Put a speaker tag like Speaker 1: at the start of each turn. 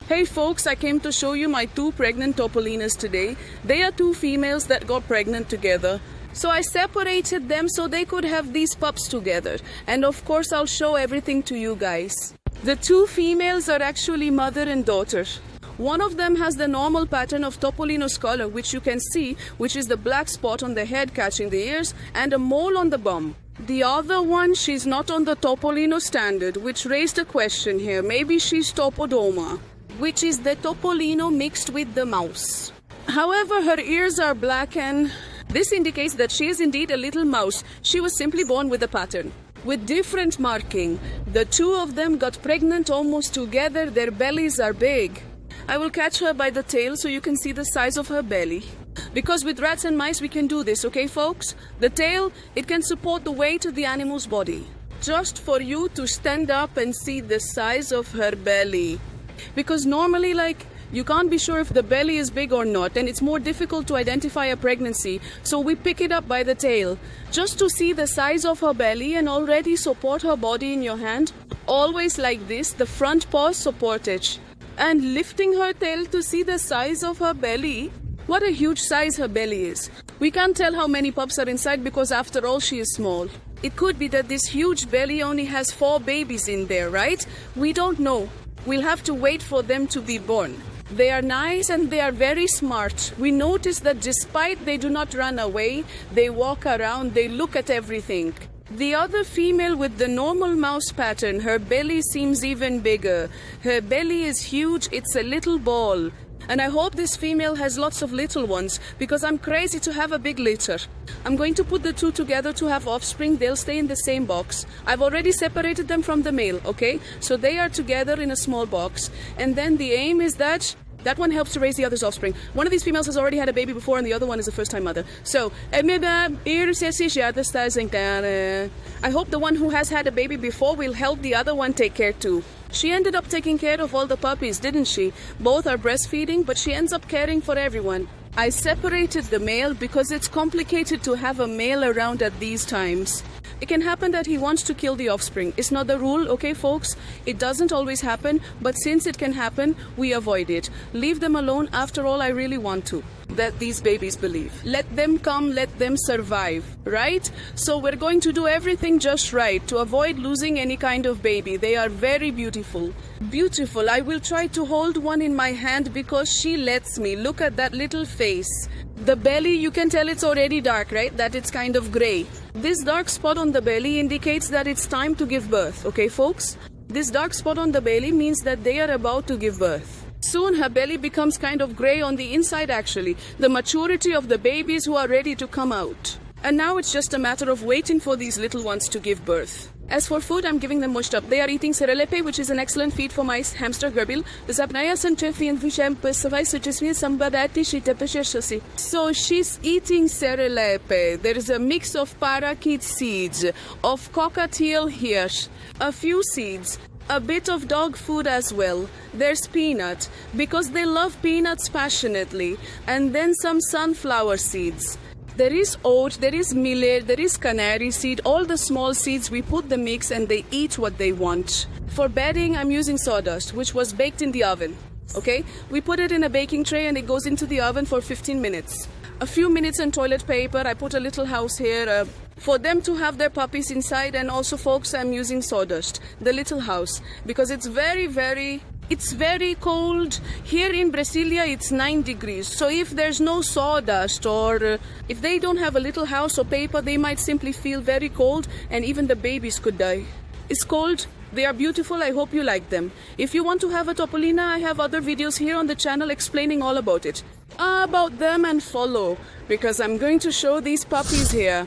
Speaker 1: Hey folks, I came to show you my 2 pregnant Topolinos today. They are 2 females that got pregnant together. So I separated them so they could have these pups together. And of course I'll show everything to you guys. The 2 females are actually mother and daughter. One of them has the normal pattern of Topolino's color, which you can see, which is the black spot on the head catching the ears and a mole on the bum. The other one, she's not on the Topolino standard, which raised a question here. Maybe she's Topodoma, which is the Topolino mixed with the mouse. However, her ears are black and this indicates that she is indeed a little mouse. She was simply born with a pattern, with different marking. The 2 of them got pregnant almost together. Their bellies are big. I will catch her by the tail so you can see the size of her belly. Because with rats and mice we can do this, okay folks? The tail, it can support the weight of the animal's body. Just for you to stand up and see the size of her belly. Because normally, you can't be sure if the belly is big or not, and it's more difficult to identify a pregnancy, so we pick it up by the tail. Just to see the size of her belly and already support her body in your hand. Always like this, the front paws support it. And lifting her tail to see the size of her belly. What a huge size her belly is. We can't tell how many pups are inside because after all she is small. It could be that this huge belly only has 4 babies in there, right? We don't know. We'll have to wait for them to be born. They are nice and they are very smart. We notice that despite they do not run away, they walk around, they look at everything. The other female with the normal mouse pattern, her belly seems even bigger. Her belly is huge, it's a little ball. And I hope this female has lots of little ones because I'm crazy to have a big litter. I'm going to put the 2 together to have offspring. They'll stay in the same box. I've already separated them from the male, okay? So they are together in a small box. And then the aim is that one helps to raise the other's offspring. One of these females has already had a baby before and the other one is a first-time mother. So, I hope the one who has had a baby before will help the other one take care too. She ended up taking care of all the puppies, didn't she? Both are breastfeeding, but she ends up caring for everyone. I separated the male because it's complicated to have a male around at these times. It can happen that he wants to kill the offspring. It's not the rule, okay folks? It doesn't always happen, but since it can happen, we avoid it. Leave them alone. After all, I really want to. That these babies believe. Let them come, let them survive, right? So we're going to do everything just right to avoid losing any kind of baby. They are very beautiful. Beautiful. I will try to hold one in my hand because she lets me. Look at that little face. The belly, you can tell it's already dark, right? That it's kind of gray. This dark spot on the belly indicates that it's time to give birth, okay folks? This dark spot on the belly means that they are about to give birth. Soon her belly becomes kind of gray on the inside actually, the maturity of the babies who are ready to come out. And now it's just a matter of waiting for these little ones to give birth. As for food, I'm giving them mushed up. They are eating cerelepe, which is an excellent feed for mice, hamster, gerbil. So she's eating cerelepe. There is a mix of parakeet seeds, of cockatiel hirsch, a few seeds, a bit of dog food as well. There's peanut, because they love peanuts passionately, and then some sunflower seeds. There is oat, there is millet, there is canary seed, all the small seeds, we put the mix and they eat what they want. For bedding, I'm using sawdust, which was baked in the oven, okay? We put it in a baking tray and it goes into the oven for 15 minutes. A few minutes on toilet paper, I put a little house here for them to have their puppies inside, and also folks, I'm using sawdust, the little house, because it's very cold. Here in Brasilia, it's 9 degrees. So if there's no sawdust or if they don't have a little house or paper, they might simply feel very cold and even the babies could die. It's cold. They are beautiful. I hope you like them. If you want to have a Topolina, I have other videos here on the channel explaining all about it. About them, and follow, because I'm going to show these puppies here.